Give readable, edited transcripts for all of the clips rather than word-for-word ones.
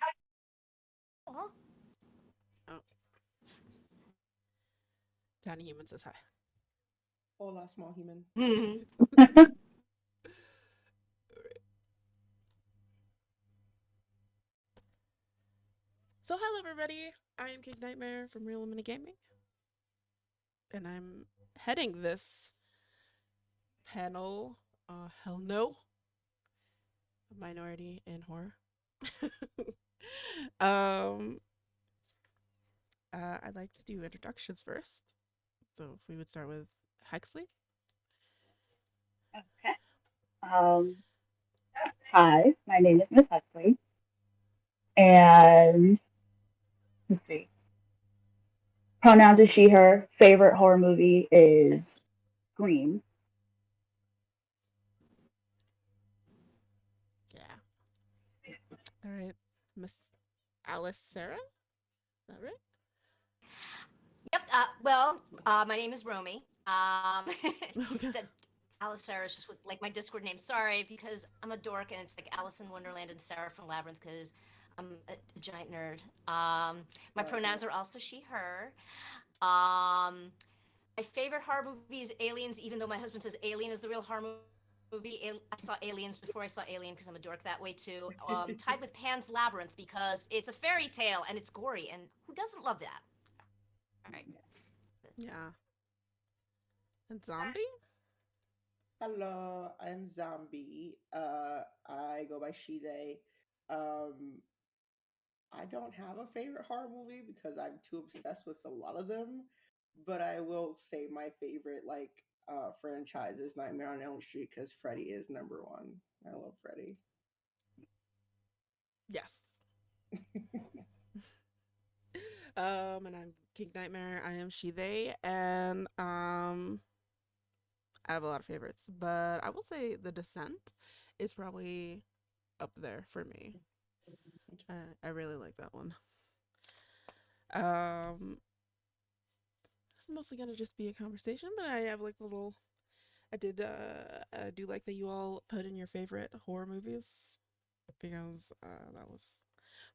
Aw. Oh, Tiny Human says hi. Hola, small human. Alright. So hello everybody. I am King Nightmare from Real Women Gaming, and I'm heading this panel. Hell no, minority in horror. um, I'd like to do introductions first. So if we would start with Hexley. Okay. Um, Hi, my name is Miss Huxley, and let's see. Pronouns is she, her. Favorite horror movie is Scream. Yeah. All right, Miss Alice Sarah. Is that right? Yep. My name is Romy. Okay. The Alice Sarah is just with like my Discord name. Sorry, because I'm a dork and it's like Alice in Wonderland and Sarah from Labyrinth because I'm a giant nerd. My pronouns are also she, her. My favorite horror movie is Aliens, even though my husband says Alien is the real horror movie. I saw Aliens before I saw Alien because I'm a dork that way too. Tied with Pan's Labyrinth because it's a fairy tale and it's gory, and who doesn't love that? All right. Yeah. And zombie. Hello, I'm Zombie. I go by she, they. Um, I don't have a favorite horror movie because I'm too obsessed with a lot of them. But I will say my favorite, franchise is Nightmare on Elm Street because Freddy is number one. I love Freddy. Yes. And I'm King Nightmare. I am she they, and I have a lot of favorites, but I will say The Descent is probably up there for me. I really like that one. Um, it's mostly gonna just be a conversation, but I have like little. I do like that you all put in your favorite horror movies because that was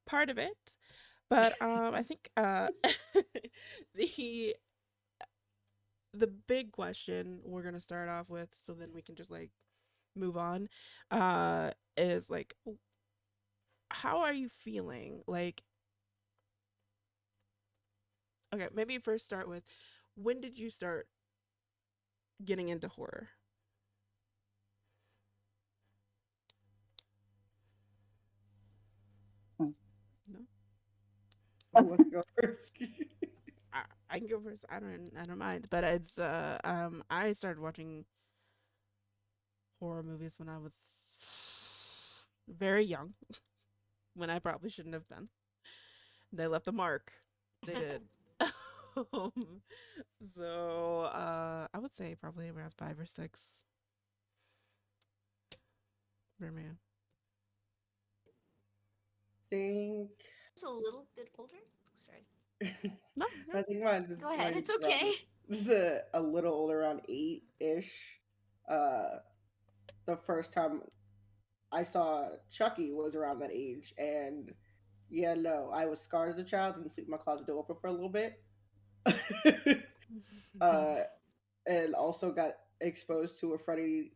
part of it. But I think the the big question we're gonna start off with, so then we can just like move on, is like, how are you feeling? Like, okay, maybe first start with, when did you start getting into horror? No, Who wants to go first? I can go first. I don't mind. But it's I started watching horror movies when I was very young, when I probably shouldn't have been. They left a mark. They did. um, so I would say probably around 5 or 6 for me. think A little bit older. Sorry. No, no. I think mine just Go ahead. mine's It's okay. around a little older, around 8-ish. Uh, the first time I saw Chucky was around that age, and yeah, no, I was scarred as a child. Didn't sleep with my closet door open for a little bit, uh, and also got exposed to a Freddy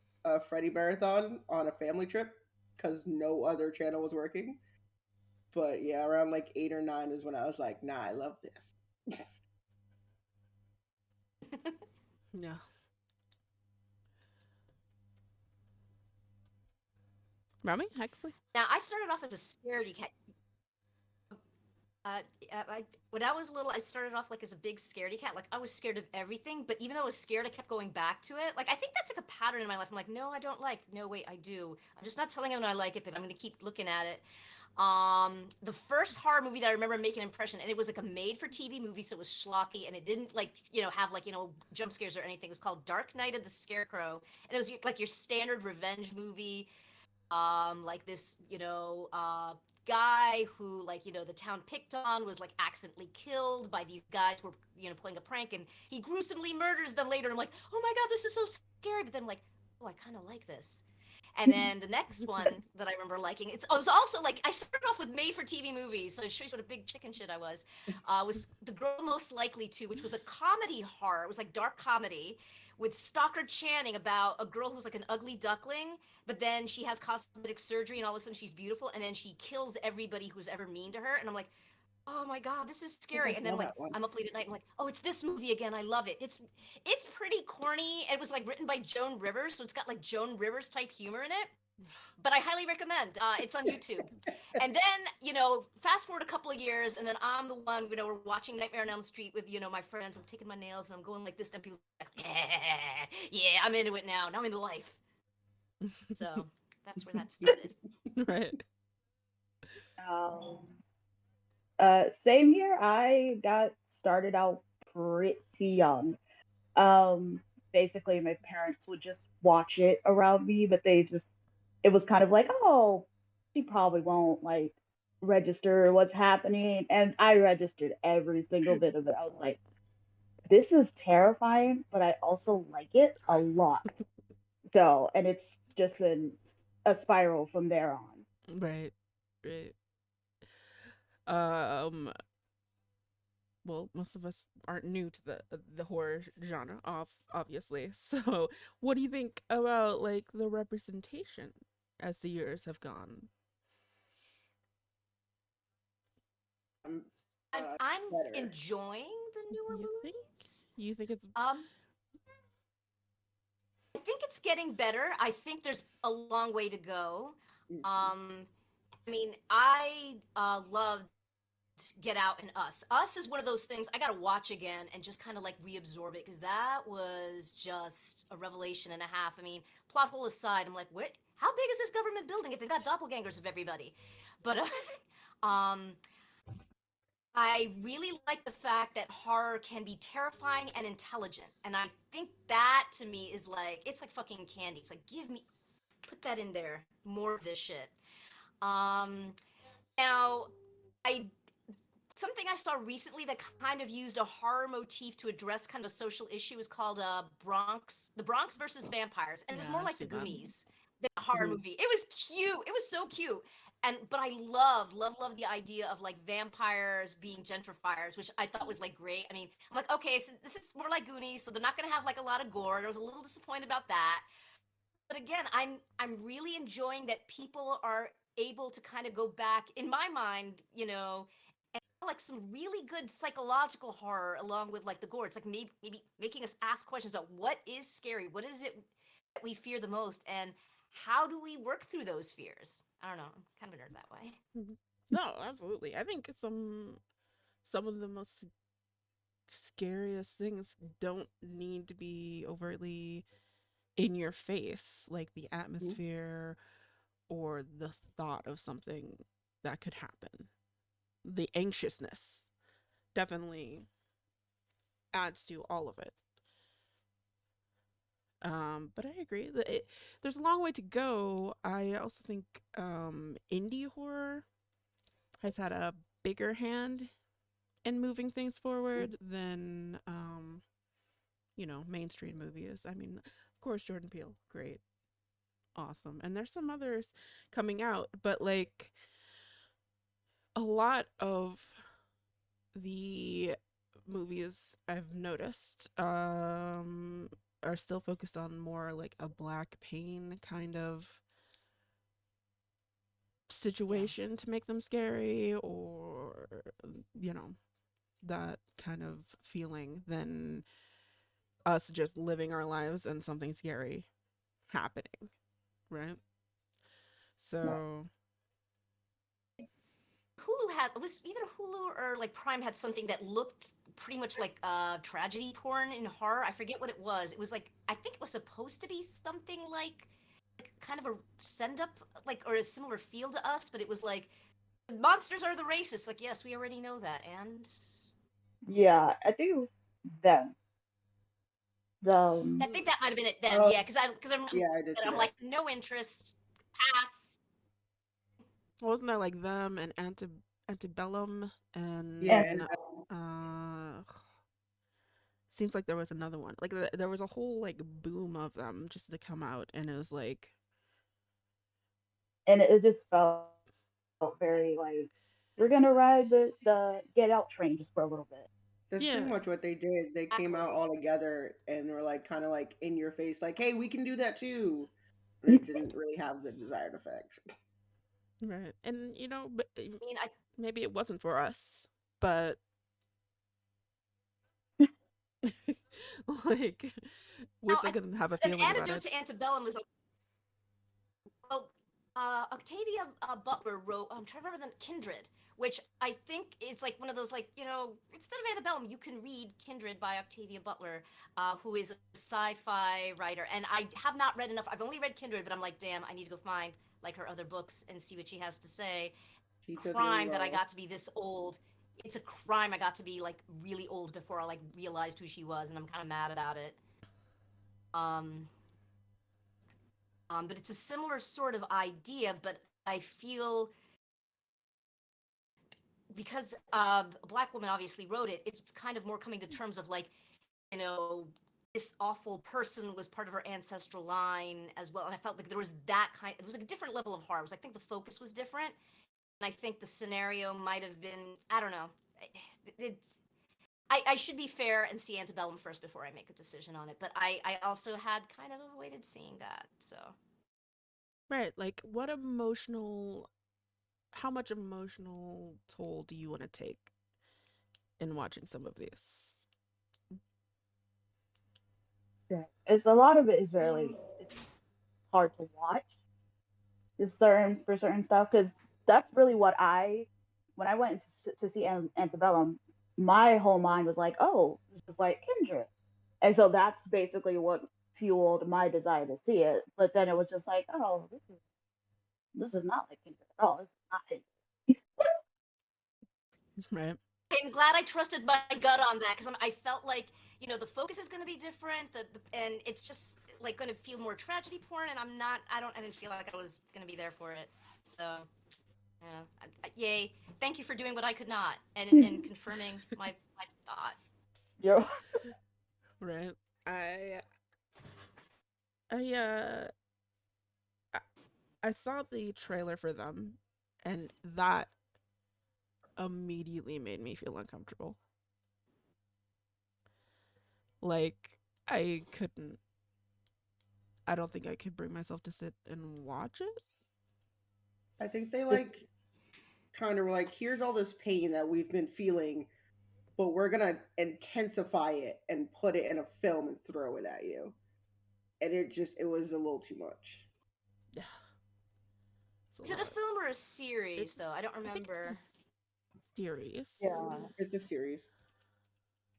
marathon on a family trip because no other channel was working. But yeah, around like 8 or 9 is when I was like, nah, I love this. No. Rami, Hexley. Now I started off as a scaredy cat. When I was little, I started off like as a big scaredy cat. Like I was scared of everything, but even though I was scared, I kept going back to it. Like I think that's like a pattern in my life. I'm like, no, I don't like. No, wait, I do. I'm just not telling anyone I like it, but I'm gonna keep looking at it. The first horror movie that I remember making an impression, and it was like a made-for-TV movie, so it was schlocky, and it didn't like have like jump scares or anything. It was called Dark Night of the Scarecrow, and it was like your standard revenge movie. Like this guy who the town picked on was like accidentally killed by these guys who were playing a prank, and he gruesomely murders them later. And I'm like, oh my god, this is so scary, but then I'm like, oh, I kind of like this. And then the next one that I remember liking, it was also like I started off with made for TV movies, so it shows you what a big chicken shit I was The Girl Most Likely To, which was a comedy horror. It was like dark comedy with Stockard Channing about a girl who's like an ugly duckling, but then she has cosmetic surgery and all of a sudden she's beautiful, and then she kills everybody who's ever mean to her. And I'm like, oh my god, this is I think I scary. And then saw like that one. I'm up late at night, I'm like, oh, it's this movie again. I love it. It's pretty corny. It was like written by Joan Rivers, so it's got like Joan Rivers type humor in it. But I highly recommend. It's on YouTube. And then, fast forward a couple of years, and then I'm the one, we're watching Nightmare on Elm Street with, my friends. I'm taking my nails and I'm going like this, and people are like, yeah, I'm into it now. Now I'm into life. So that's where that started. Right. Um, Same here. I got started out pretty young. Um, Basically, my parents would just watch it around me, but it was kind of like, oh, she probably won't like register what's happening. And I registered every single bit of it. I was like, this is terrifying, but I also like it a lot. So, and it's just been a spiral from there on. Right. Right. Um. Well, most of us aren't new to the horror genre, obviously. So, what do you think about like the representation as the years have gone? Um, I'm better. enjoying the newer You think? movies. You think it's I think it's getting better. I think there's a long way to go. Mhm. Um, I mean, I loved Get Out and Us. Us is one of those things I got to watch again and just kind of like reabsorb it because that was just a revelation and a half. I mean, plot hole aside, I'm like, what? How big is this government building if they've got doppelgangers of everybody? But um, I really like the fact that horror can be terrifying and intelligent. And I think that to me is like, it's like fucking candy. It's like, put that in there. More of this shit. Um, now, I something I saw recently that kind of used a horror motif to address kind of a social issue is called The Bronx versus Vampires, and it was yeah, more I've like The seen that. Goonies than a horror Mhm. movie. It was cute. It was so cute. But I love the idea of like vampires being gentrifiers, which I thought was like great. I mean, I'm like, okay, so this is more like Goonies, so they're not gonna have like a lot of gore. And I was a little disappointed about that. But again, I'm really enjoying that people are able to kind of go back in my mind, like some really good psychological horror along with like the gore. It's like maybe making us ask questions about what is scary, what is it that we fear the most, and how do we work through those fears? I don't know. I'm kind of a nerd that way. Mhm. No, absolutely. I think some of the most scariest things don't need to be overtly in your face, like the Mhm. atmosphere or the thought of something that could happen. The anxiousness definitely adds to all of it. But I agree that there's a long way to go. I also think indie horror has had a bigger hand in moving things Mhm. forward than mainstream movies. I mean, of course, Jordan Peele, great, awesome, and there's some others coming out, but like a lot of the movies I've noticed are still focused on more like a black pain kind of Yeah. situation to make them scary, or you know that kind of feeling than us just living our lives and something scary happening, right? Right. So Hulu had it was either Hulu or like Prime had something that looked pretty much like tragedy porn in horror. I forget what it was. It was like I think it was supposed to be something like kind of a send up like or a similar feel to Us, but it was like monsters are the racists. Like yes, we already know that. And Yeah, I think it was them. The I think that might have been it then. Uh, Yeah, yeah, I did see I'm that. like no interest. Pass. wasn't there like them and antebellum Yeah, and and uh seems like there was another one. Like there was a whole like boom of them just to come out, and it was like and it just felt very like we're gonna ride the Get Out train just for a little bit. That's pretty Yeah. much what they did. They came out Exactly. all together and were like kind of like in your face, like, "Hey, we can do that too." But it didn't really have the desired effect. Right. And but I mean, I maybe it wasn't for us, but like we're now still gonna have a an feeling about antidote it. to antebellum was well, Octavia Butler wrote. I'm trying to remember the Kindred, which I think is like one of those like instead of antebellum, you can read Kindred by Octavia Butler, who is a sci-fi writer. And I have not read enough. I've only read Kindred, but I'm like, damn, I need to go find like her other books and see what she has to say. She does really Crime that I well. got to be this old. It's a crime I got to be like really old before I like realized who she was, and I'm kind of mad about it. Um, but it's a similar sort of idea, but I feel because a black woman obviously wrote it, it's kind of more coming to terms of like, you know, this awful person was part of her ancestral line as well. And I felt like there was that kind, it was like a different level of horror. It was, I think the focus was different. And I think the scenario might have been, I don't know. It's, I should be fair and see Antebellum first before I make a decision on it. But I also had kind of avoided seeing that. So Right. Like how much emotional toll do you want to take in watching some of these? Yeah, it's a lot of it is I mean, really it's hard to watch. Just certain for certain stuff because that's really what I when I went to see Antebellum, my whole mind was like, oh, this is like Kindred, and so that's basically what fueled my desire to see it. But then it was just like, oh, this is not like Kindred at all. This is not Kindred. Right. I'm glad I trusted my gut on that because I felt like the focus is going to be different, and it's just like going to feel more tragedy porn, and I'm not. I didn't feel like I was going to be there for it. So yeah, yay! Thank you for doing what I could not, and confirming my thought. Yo, Right. I I uh I, I saw the trailer for them and that immediately made me feel uncomfortable. Like I don't think I could bring myself to sit and watch it. I think they just like kind of were like, "Here's all this pain that we've been feeling, but we're gonna intensify it and put it in a film and throw it at you." And it was a little too much. Yeah, it's a Is it a lot. film or a It series though? I don't I think it's remember. a series. yeah. It's a series.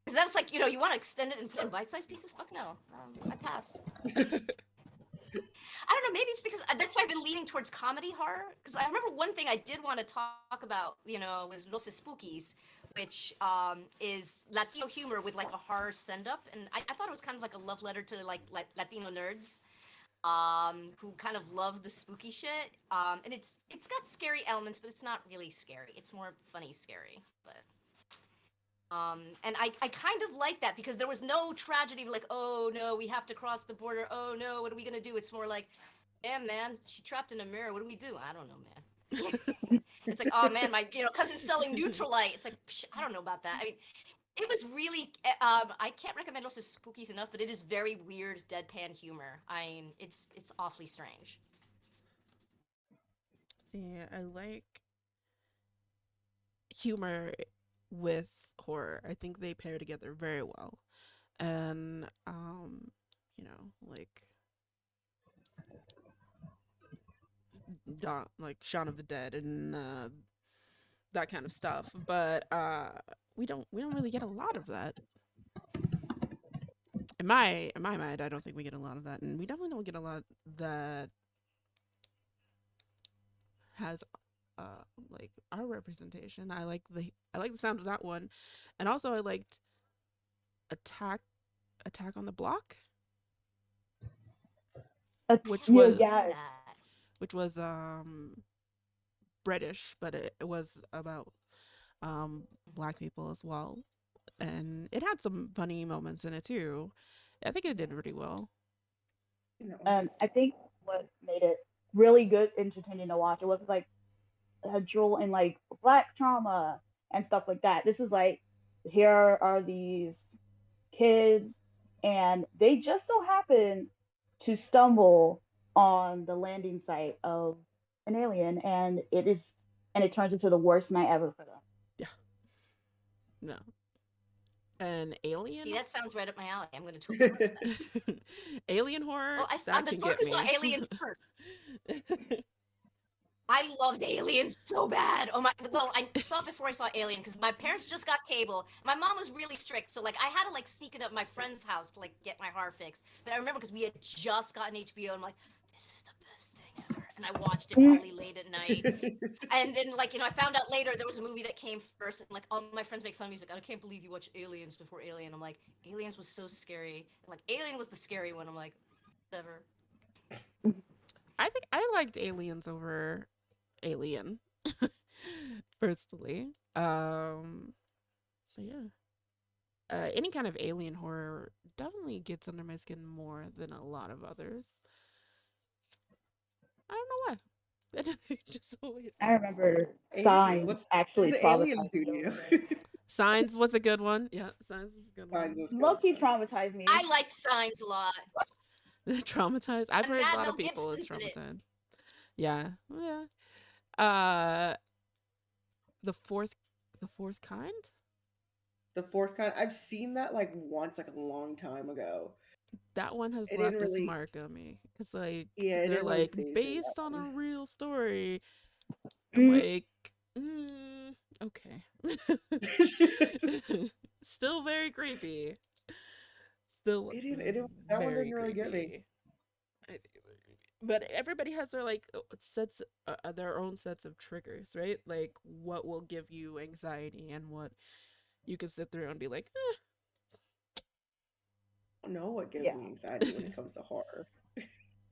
Because that was like you want to extend it and put it in bite-sized pieces. Fuck no, I pass. I don't know. Maybe it's because that's why I've been leaning towards comedy horror. Because I remember one thing I did want to talk about, was Los Spookies, which is Latino humor with like a horror send-up, and I thought it was kind of like a love letter to like Latino nerds who kind of love the spooky shit. And it's got scary elements, but it's not really scary. It's more funny scary, but. And I kind of like that because there was no tragedy of like, oh no, we have to cross the border. Oh no, what are we gonna do? It's more like, yeah, man, she trapped in a mirror. What do we do? I don't know, man. It's like, oh man, my cousin's selling Neutralite. It's like, psh, I don't know about that. I mean, it was really. I can't recommend Los Spookies enough, but it is very weird, deadpan humor. It's awfully strange. See, I like humor with horror. I think they pair together very well. And like like Shaun of the Dead and that kind of stuff. But we don't really get a lot of that. In my mind, I don't think we get a lot of that, and we definitely don't get a lot that has like our representation. I like the sound of that one, and also I liked Attack Attack on the Block, I which haven't You was seen yeah. that. which was British, but it was about black people as well, and it had some funny moments in it too. I think it did pretty well. You know. I think what made it really good, entertaining to watch. It wasn't like a drool in like black trauma and stuff like that. This was like, here are these kids, and they just so happen to stumble on the landing site of an alien, and it turns into the worst night ever for them. Yeah. No. An See, alien. that sounds right up my alley. I'm going to totally watch that. Alien Well, horror I'm that the can one get who saw me. Aliens first. I loved Aliens so bad. Oh my! Well, I saw it before I saw Alien because my parents just got cable. My mom was really strict, so like I had to like sneak it up my friend's house to like get my horror fix. But I remember because we had just gotten HBO, and I'm like, this is the best thing ever. And I watched it Mm, probably late at night. And then like I found out later there was a movie that came first, and like all my friends make fun of me. He's like, I can't believe you watched Aliens before Alien. I'm like, Aliens was so scary. And, like Alien was the scary one. I'm like, whatever. I think I liked Aliens over Alien, personally. But yeah, any kind of alien horror definitely gets under my skin more than a lot of others. I don't know why. It just always I is. remember Alien. Signs What actually the aliens traumatized do me to over you? it. Signs was a good one. Yeah, Signs is a good Signs one. was good. Low-key Signs. traumatized me. I liked Signs a lot. Traumatized. I've And heard a Mad lot Mel of people is Gibson's in it. traumatized. Yeah, yeah. Uh, the fourth, the fourth kind. The fourth kind. I've seen that like once, like a long time ago. That one has It didn't left its really. mark on me because like Yeah, it they're didn't really like phase me that based on one. a real story. I'm Mm, like, mm, okay. Still very creepy. Still That one very didn't really get me. creepy. I think it's very creepy. But everybody has their like sets, their own sets of triggers, right? Like what will give you anxiety and what you can sit through and be like, I don't know what gives yeah. me anxiety when it comes to horror.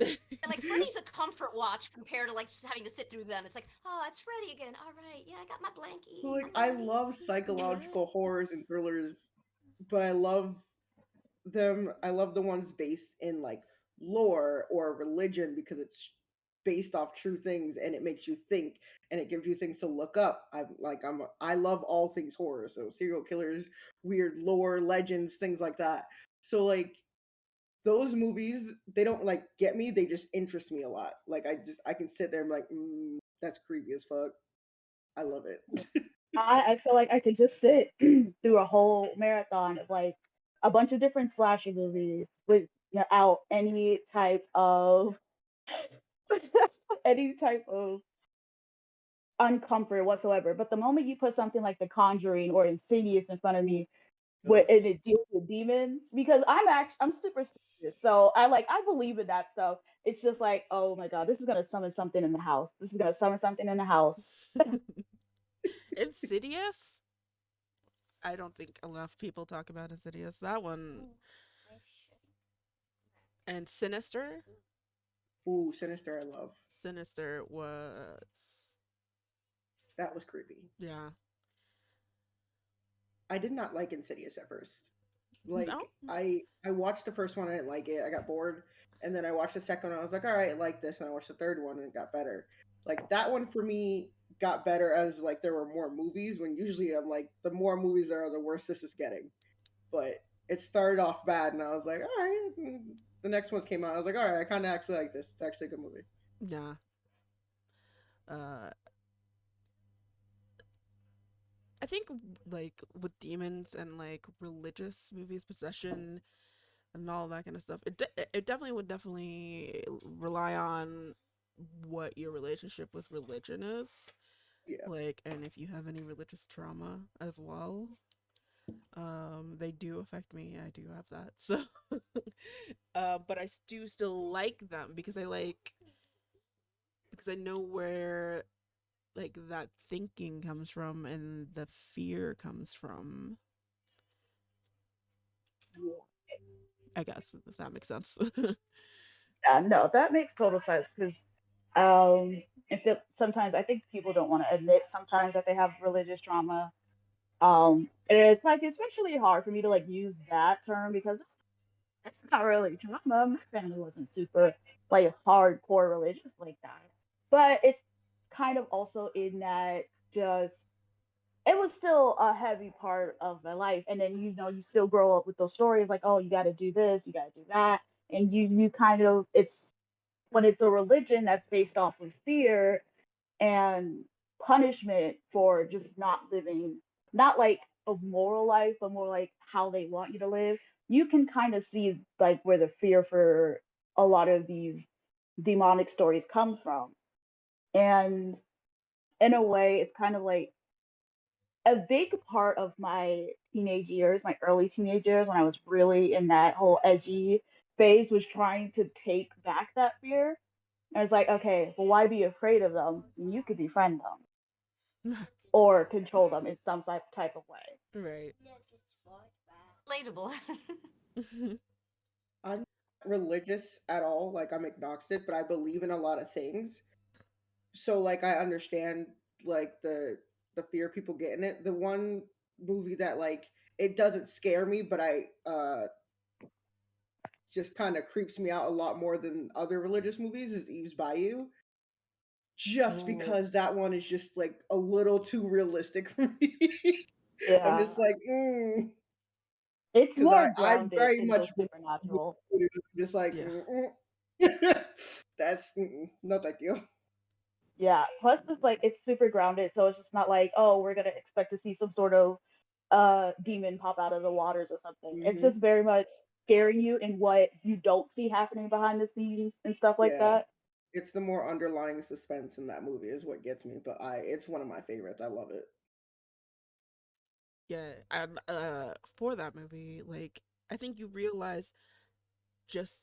eh. And like Freddy's a comfort watch compared to like just having to sit through them. It's like, oh, it's Freddy again. All right, yeah, I got my So blankie. like I'm I ready. love What? psychological horrors and thrillers, but I love them. I love the ones based in like lore or religion because it's based off true things and it makes you think and it gives you things to look up. I love all things horror, so serial killers, weird lore, legends, things like that. So like those movies, they don't like get me, they just interest me a lot. Like I can sit there and be like, that's creepy as fuck. I love it. I feel like I could just sit through a whole marathon of like a bunch of different slasher movies without any type of any type of uncomfort whatsoever. But the moment you put something like The Conjuring or Insidious in front of me, where Yes. and it deals with demons, because I'm super serious, so I believe in that stuff. It's just like, oh my god, this is gonna summon something in the house. This is gonna summon something in the house. Insidious? I don't think enough people talk about Insidious. That one and Sinister. Ooh, Sinister I love. Sinister was, That was creepy. yeah. I did not like Insidious at first. No. Like I watched the first one, I didn't like it. I got bored, and then I watched the second one. I was like, all right, I like this, and I watched the third one, and it got better. Like that one for me got better as like there were more movies. When usually I'm like, the more movies there are, the worse this is getting. But it started off bad, and I was like, all right. The next ones came out. I was like, all right, I kind of actually like this. It's actually a good movie. Yeah. Uh, I think like with demons and like religious movies, possession and all that kind of stuff, it definitely would definitely rely on what your relationship with religion is. Yeah. Like, and if you have any religious trauma as well, they do affect me. I do have that. So, but I do still like them because I know where like that thinking comes from and the fear comes from. I guess if that makes sense. Yeah, no, that makes total sense because um, if it, sometimes I think people don't want to admit sometimes that they have religious trauma. And it's like especially hard for me to like use that term because it's not really trauma. My family wasn't super. like hardcore religious like that. But it's kind of also in that just it was still a heavy part of my life. And then you still grow up with those stories like, oh, you got to do this, you got to do that, and you kind of it's when it's a religion that's based off of fear and punishment for just not living, not like a moral life, but more like how they want you to live. You can kind of see like where the fear for a lot of these demonic stories comes from. And in a way, it's kind of like a big part of my teenage years, my early teenage years, when I was really in that whole edgy phase, was trying to take back that fear. And it's like, okay, well, why be afraid of them when you could befriend them or control them in some type of way? Right. Relatable. I'm not religious at all. Like I'm agnostic, but I believe in a lot of things. So like I understand like the fear people get in it. The one movie that like it doesn't scare me, but I just kind of creeps me out a lot more than other religious movies is Eve's Bayou. Just Ooh, because that one is just like a little too realistic for me. I'm yeah. just like, It's because more I grounded very in much the supernatural. just like, Yeah. that's no thank you. Yeah. Plus, it's like it's super grounded, so it's just not like, oh, we're gonna expect to see some sort of demon pop out of the waters or something. It's Hmm. just very much scaring you in what you don't see happening behind the scenes and stuff like Yeah, that. it's the more underlying suspense in that movie is what gets me. But it's one of my favorites. I love it. Yeah. And for that movie, like I think you realize just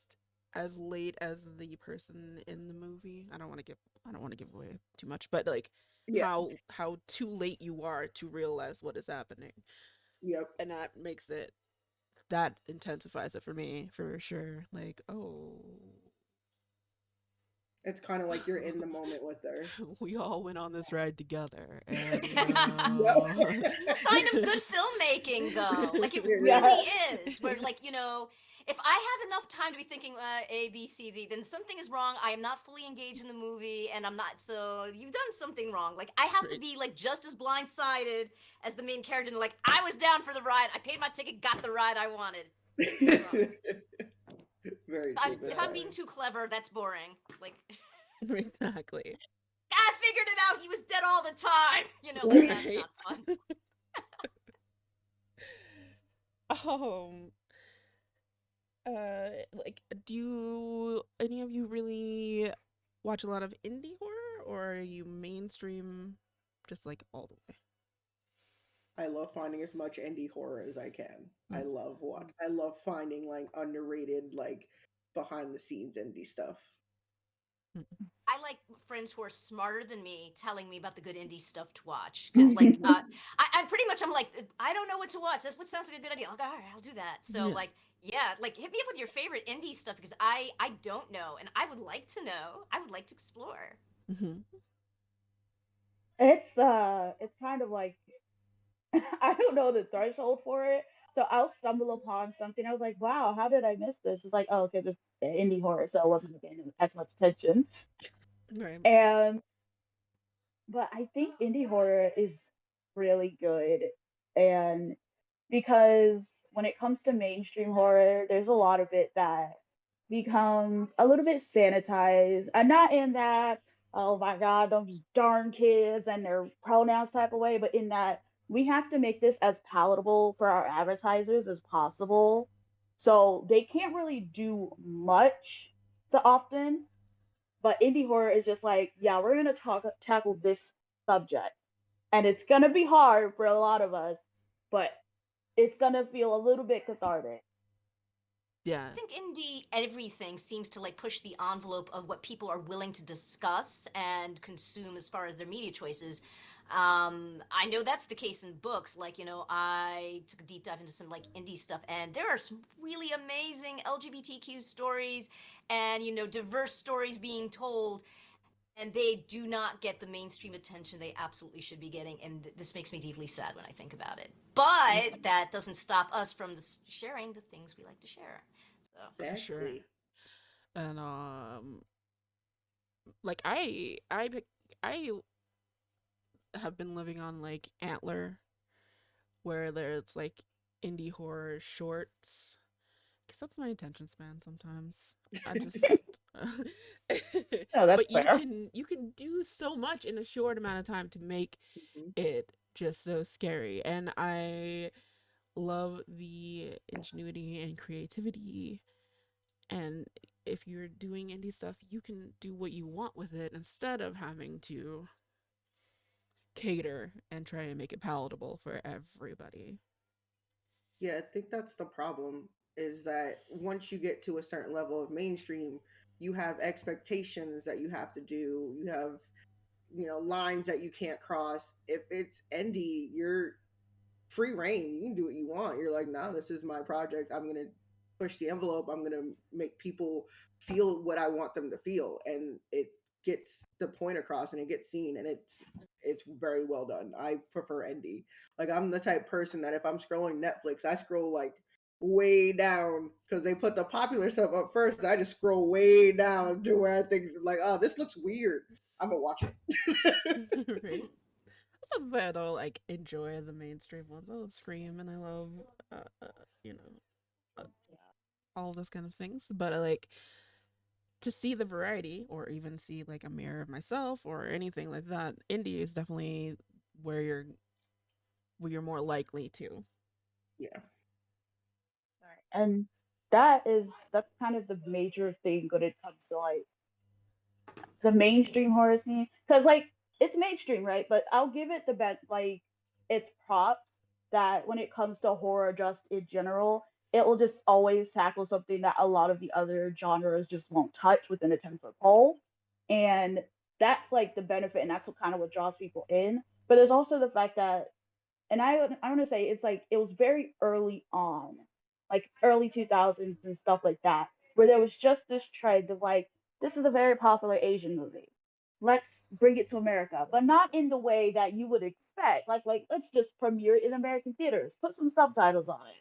as late as the person in the movie. I don't want to give away too much, but like Yeah, how too late you are to realize what is happening. yep. And that intensifies it for me for sure. Like, oh, It's kind of like you're in the moment with her. we all went on this ride together, and Yep. It's a sign of good filmmaking, though. Like, it It is. really Yeah. is. Where, like, if I have enough time to be thinking A, B, C, D, then something is wrong. I am not fully engaged in the movie, and I'm not. So you've done something wrong. Like, I have to Right. be like just as blindsided as the main character. And like, I was down for the ride. I paid my ticket, got the ride I wanted. I promise. Very true, If Miss I'm being Helen. too clever, that's boring. Like, Exactly. I figured it out. He was dead all the time. Like that's Right. not fun. um like, do any of you really watch a lot of indie horror, or are you mainstream just like all the way? I love finding as much indie horror as I can. I Mm. love what I love finding like underrated like behind the scenes indie stuff. Mm. I like friends who are smarter than me telling me about the good indie stuff to watch. Because, like, I'm pretty much, I'm like, I don't know what to watch. That's what sounds like a good idea. I'm like, all right, I'll do that. So, Yeah. like, yeah, like, hit me up with your favorite indie stuff because I don't know. And I would like to know. I would like to explore. Hmm. It's kind of like I don't know the threshold for it. So I'll stumble upon something. I was like, wow, how did I miss this? It's like, oh, because it's indie horror, so I wasn't paying as much attention. Right. And but I think indie horror is really good. And because when it comes to mainstream horror, there's a lot of it that becomes a little bit sanitized. And not in that, oh my God, those darn kids and their pronouns type of way, but in that we have to make this as palatable for our advertisers as possible. So they can't really do much so often, but indie horror is just like, yeah, we're gonna tackle this subject, and it's gonna be hard for a lot of us, but it's gonna feel a little bit cathartic. Yeah. I think indie everything seems to like push the envelope of what people are willing to discuss and consume as far as their media choices. I know that's the case in books. Like, I took a deep dive into some like indie stuff, and there are some really amazing LGBTQ stories and, diverse stories being told, and they do not get the mainstream attention they absolutely should be getting. And this makes me deeply sad when I think about it. But Hmm. that doesn't stop us from sharing the things we like to share. So. For sure. Exactly. And like I have been living on like Antler, where there's like indie horror shorts. Because that's my attention span sometimes. I just No, that's but fair. you can do so much in a short amount of time to make Mhm. it just so scary. And I love the ingenuity and creativity. And if you're doing indie stuff, you can do what you want with it instead of having to cater and try and make it palatable for everybody. Yeah, I think that's the problem is that once you get to a certain level of mainstream, you have expectations that you have to do. You have, lines that you can't cross. If it's indie, you're free reign. You can do what you want. You're like, nah, this is my project. I'm gonna push the envelope. I'm gonna make people feel what I want them to feel, and it gets the point across, and it gets seen, and it's very well done. I prefer indie. Like I'm the type person that if I'm scrolling Netflix, I scroll like way down because they put the popular stuff up first. I just scroll way down to where I think like, oh, this looks weird. I'm gonna watch it. Right? That's why I don't like enjoy the mainstream ones. I love Scream and I love, uh, uh, you know, uh, all those kind of things. But I like to see the variety, or even see like a mirror of myself or anything like that. Indie is definitely where you're where you're more likely to. Yeah. Right. And that's kind of the major thing when it comes to like the mainstream horror scene, because like it's mainstream, right? But I'll give it the bet, like its props, that when it comes to horror just in general, it will just always tackle something that a lot of the other genres just won't touch within a 10-foot pole. And that's like the benefit, and that's what kind of what draws people in. But there's also the fact that, and I want to say it's like it was very early on, like early 2000s and stuff like that, where there was just this trend of like, this is a very popular Asian movie. Let's bring it to America, but not in the way that you would expect. Like let's just premiere it in American theaters, put some subtitles on it.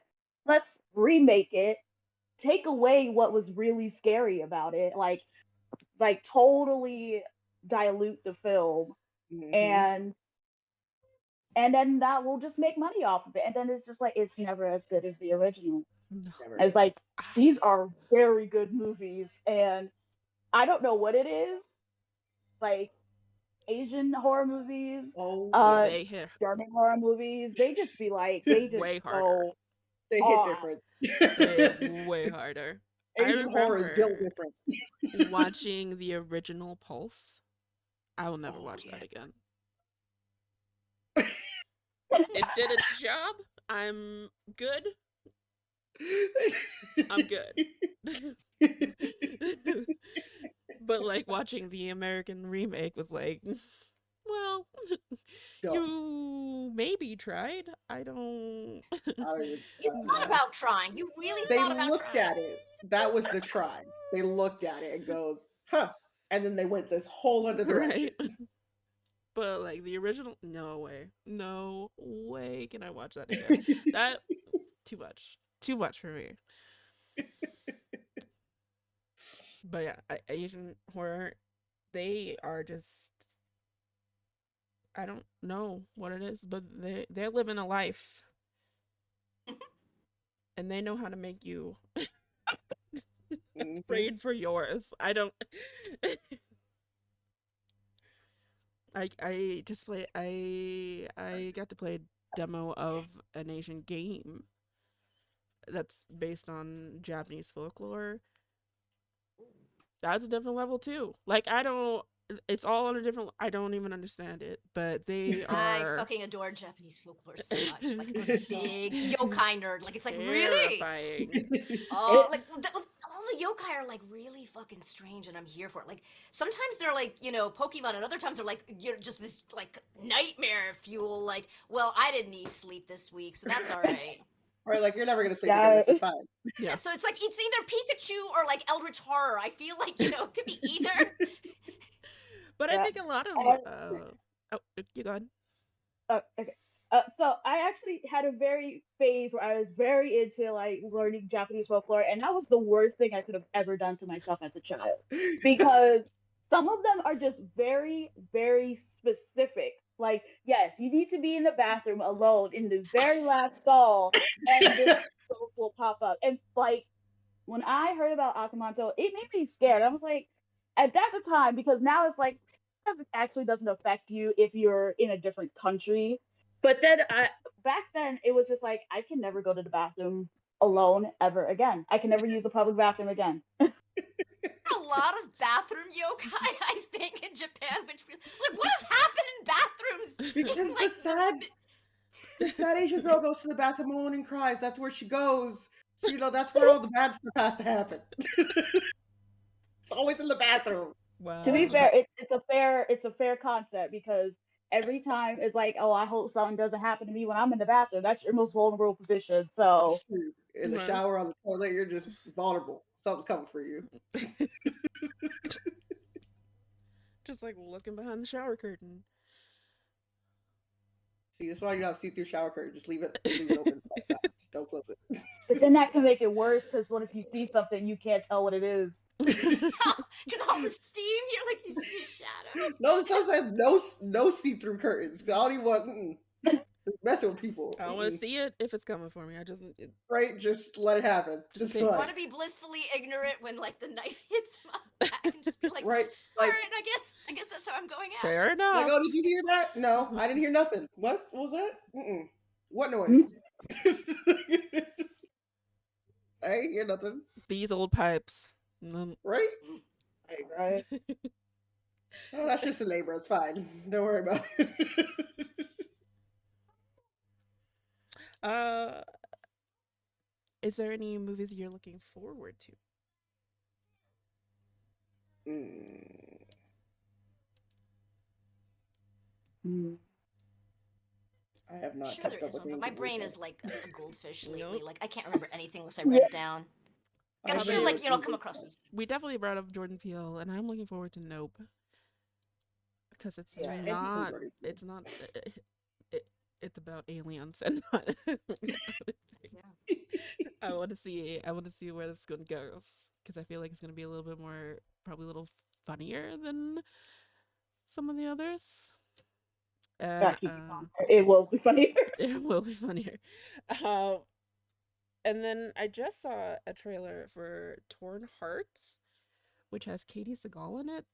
Let's remake it, take away what was really scary about it, like totally dilute the film, Hmm. and then that will just make money off of it. And then it's just like it's never as good as the original. No, Never And it's is. like I these are very good movies, and I don't know what it is. Like Asian horror movies, Oh uh, they yes. hit German horror movies, they just be like they just way harder. go They hit off. different. They hit way harder. I Asian horror is built remember different. watching the original Pulse. I will never Oh watch that yeah. again. It did its job. I'm good. I'm good. But like watching the American remake was like, well, Dumb. you maybe tried. I don't. I don't even. You thought No. about trying. You really They thought about looked trying. at it. That was the try. They looked at it and goes, huh. And then they went this whole other direction. Right? But like the original, no way. No way can I watch that again. That, too much. Too much for me. But yeah, Asian horror, they are just, I don't know what it is, but they're living a life and they know how to make you Hmm. afraid for yours. I don't. I just play. I got to play a demo of an Asian game that's based on Japanese folklore. That's a different level too. Like I don't. It's all on a different. I don't even understand it, but they I are fucking adore Japanese folklore so much. Like I'm a big yokai nerd. Like it's like really. terrifying. Oh, It like all the yokai are like really fucking strange, and I'm here for it. Like sometimes they're like Pokemon, and other times they're like just this like nightmare fuel. Like, well, I didn't need sleep this week, so that's all right. Right, like you're never gonna sleep again. that This is fine. Yeah, So it's like it's either Pikachu or like Eldritch Horror. I feel like it could be either. but I that think a lot of and, oh, you go ahead. okay. So I actually had a very phase where I was very into like learning Japanese folklore, and that was the worst thing I could have ever done to myself as a child, because some of them are just very, very specific. Like, yes, you need to be in the bathroom alone in the very last stall, and this ghost will pop up. And like when I heard about Akamanto, it made me scared. I was like, at that time, because now it's like it actually doesn't affect you if you're in a different country. But then back then it was just like I can never go to the bathroom alone ever again. I can never use a public bathroom again. A lot of bathroom yokai, I think, in Japan, which like what has happened in bathrooms in Because like the sad Asian girl goes to the bathroom alone and cries. That's where she goes. So that's where all the bad stuff has to happen. It's always in the bathroom. To Always be in the Wow. fair, bathroom. it's a fair concept because every time it's like, oh, I hope something doesn't happen to me when I'm in the bathroom. That's your most vulnerable position. So In the Wow. shower, on the toilet, you're just vulnerable. Something's coming for you. Just like looking behind the shower curtain. See, that's why you have see-through shower curtain. Just leave it open. Just don't close but then that it. can make it worse because what if you see something you can't tell what it is? because all the steam, you're like you see a shadow. No, this does It's have no see-through curtains. I don't even want messing with people. I don't want to see it if it's coming for me. I Right? Just let it happen. just It's say fine. want to be blissfully ignorant when like the knife hits my back and just be like, Right? all Like, right, I guess that's how I'm going out. fair enough. oh, did you hear that? No, I didn't hear nothing. What was that? Mm-mm. What noise? I ain't hear nothing. These old pipes. Right? Right? Oh, that's just a labor. It's fine. Don't worry about it. uh, is there any movies you're looking forward to? Mm, Mm. I have not Sure, there kept up is with one, any but my movies brain recently. is like a goldfish lately. Nope. Like I can't remember anything unless I write Yeah. it down. I I'm I haven't sure, mean, really like it'll seen come it. across me. we definitely brought up Jordan Peele, and I'm looking forward to Nope because That's right. I've seen not. Jordan Peele. It's not. It, it's about aliens and not. Yeah. I want to see. I want to see where this one goes because I feel like it's going to be a little bit more, probably a little funnier than some of the others, and Gotta keep it on. It will be funny. it will be funnier. Um, and then I just saw a trailer for Torn Hearts, which has Katie Seagal in it.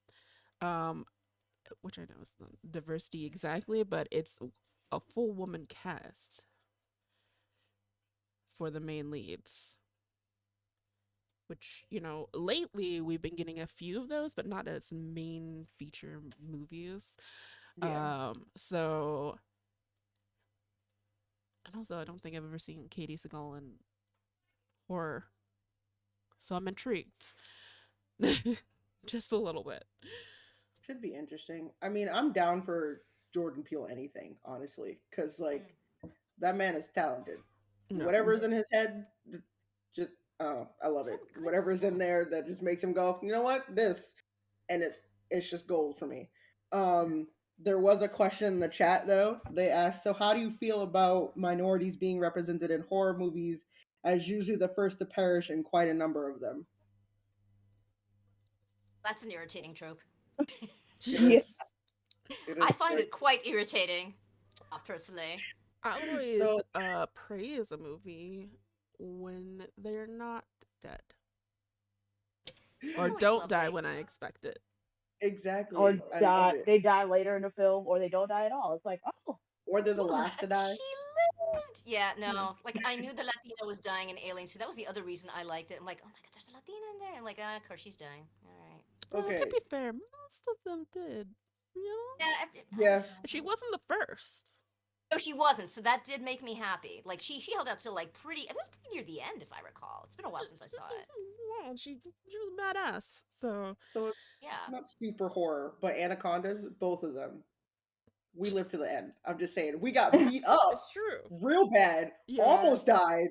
Um, which I know is not diversity exactly, but it's a full woman cast for the main leads. Which, lately we've been getting a few of those, but not as main feature movies. Yeah, So, and also I don't think I've ever seen Katie Seagal in horror, so I'm intrigued, just a little bit. should be interesting. I mean, I'm down for Jordan Peele anything, honestly, because like Mm. that man is talented. No, Whatever's in his head, just I love Some it. good Whatever's in stuff. there that just makes him go, you know what, this, and it's just gold for me. Um, there was a question in the chat though. They asked, so how do you feel about minorities being represented in horror movies as usually the first to perish in quite a number of them? That's an irritating trope. It Yeah. is. It is I find very it quite irritating, personally. I always so praise a movie when they're not dead That's or always don't die lovely. when I expect it. Or exactly. I love die. it. They die later in the film, or they don't die at all. It's like, oh, Or they're the huh. last to die. She lived. Yeah, Yeah. no. Like I knew the Latina was dying in Alien, so that was the other reason I liked it. I'm like, oh my god, there's a Latina in there. I'm like, ah, of course she's dying. All right. Well, to Okay. be fair, most of them did. You know, Yeah. Yeah. she wasn't the first. No, she wasn't. So that did make me happy. Like she held out till like pretty. It was pretty near the end, if I recall. It's been a while since I saw it. Well, she was a badass. So So it's Yeah. not super horror, but anacondas, both of them. We lived to the end. I'm just saying. We got beat up it's true. real bad, Yeah, almost died,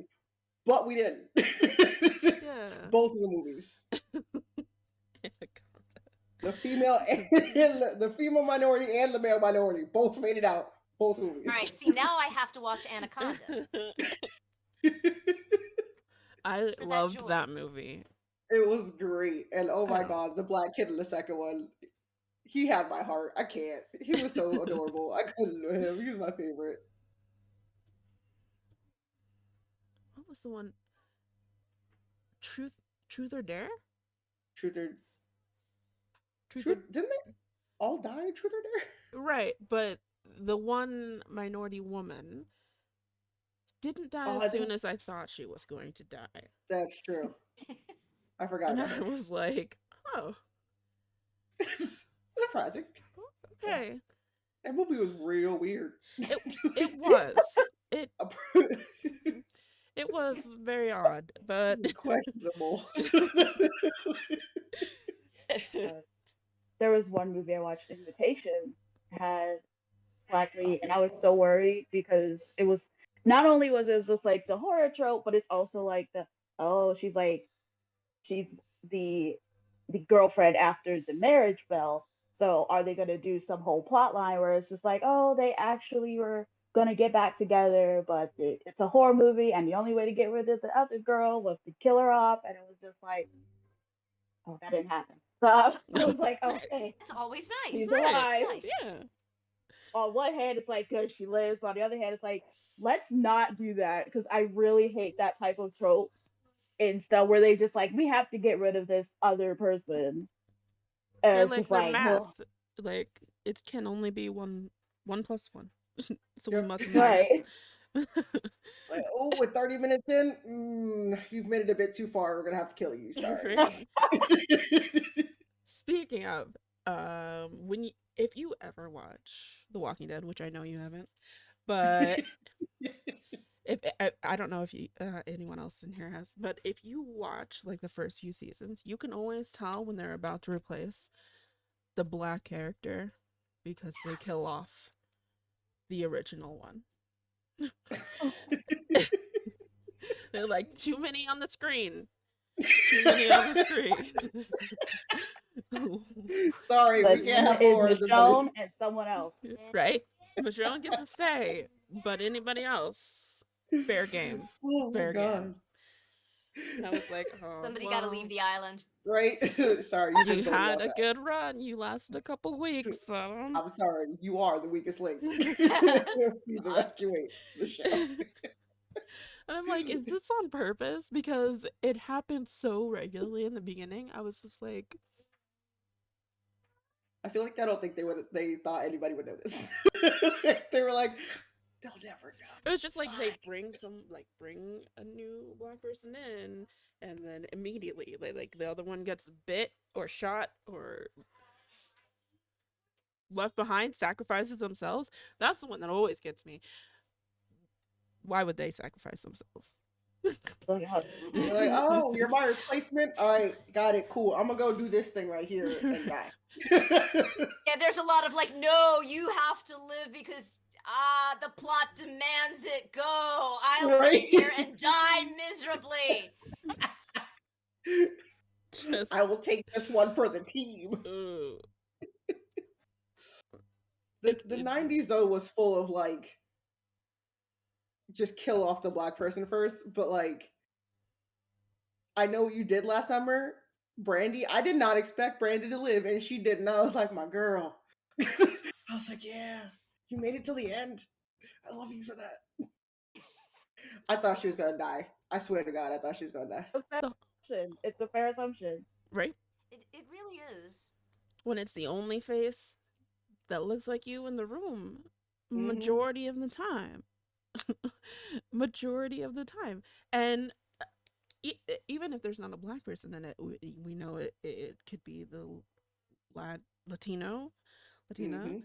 but we didn't. yeah. Both of the movies. Anaconda. The female and the female minority and the male minority both made it out. Both All movies. right, see, now I have to watch Anaconda I just for that loved joy. that movie. It was great. And oh my Oh, god, the black kid in the second one, he had my heart. I can't. He was so adorable. I couldn't do him. He was my favorite. what was the one? Truth, Truth or Dare? Truth or Truth or Truth, didn't they all die in Truth or Dare? right, but the one minority woman didn't die Oh, as I soon think as I thought she was going to die, that's true. I forgot and about I her. was like, oh, Surprising. Yeah. okay. That movie was real weird. It it was it it was very odd, but Questionable. Uh, there was one movie I watched, Invitation, had black lead, and I was so worried because it was not only was it just like the horror trope, but it's also like the, oh, she's the girlfriend after the marriage bell. So are they gonna do some whole plot line where it's just like, oh, they actually were gonna get back together, but it's a horror movie, and the only way to get rid of the other girl was to kill her off, and it was just like, oh, that didn't happen. So I was like, right, okay, That's always she's nice. right, That's alive. nice. yeah. On one hand, it's like good she lives, but on the other hand, it's like let's not do that because I really hate that type of trope and stuff where they just like we have to get rid of this other person. You're It's like just their like, math, oh, like it can only be one plus one, so we Yep. must minus. right. Like, oh, with 30 minutes in, you've made it a bit too far. We're gonna have to kill you. Sorry. Right. Speaking of, when you if you ever watch The Walking Dead, which I know you haven't, but if I don't know if you anyone else in here has, but if you watch like the first few seasons, you can always tell when they're about to replace the black character because they kill off the original one. They're like too many on the screen. Too many on the screen. Sorry, we can't Listen, have is more of the very. Michonne and someone else. Right? Michonne gets to stay, but anybody else, fair game. Oh my Fair game. god. And I was like, oh, Somebody got to leave well, the island. Right? Sorry, you've been you voted had off a that. good run. You lasted a couple weeks. So. I'm sorry, you are the weakest link. Please God. evacuate the show. And I'm like, is this on purpose? Because it happened so regularly in the beginning. I was just like, I feel like I don't think they thought anybody would notice. They were like, they'll never know. it was just It's like they fine. bring a new black person in, and then immediately like the other one gets bit or shot or left behind, sacrifices themselves. That's the one that always gets me. Why would they sacrifice themselves? Like, They're like, Mhm. oh, you're my replacement? All right, got it, cool. I'm gonna go do this thing right here and die. Yeah, there's a lot of like, no, you have to live because the plot demands it. Go. I'll stay Right? here and die miserably. I will Just take this one for the team. uh, The like the 90s though was full of like just kill off the black person first, but like I know what you did last summer, Brandy. I did not expect Brandy to live, and she did. And I was like, my girl. I was like, yeah, you made it till the end. I love you for that. I thought she was gonna die. I swear to God, I thought she was gonna die. a fair the assumption. It's a fair assumption. right It really is. when it's the only face that looks like you in the room, Hmm. majority of the time, majority of the time, and even if there's not a black person in it, we know it could be the Latino, Latina, Hmm.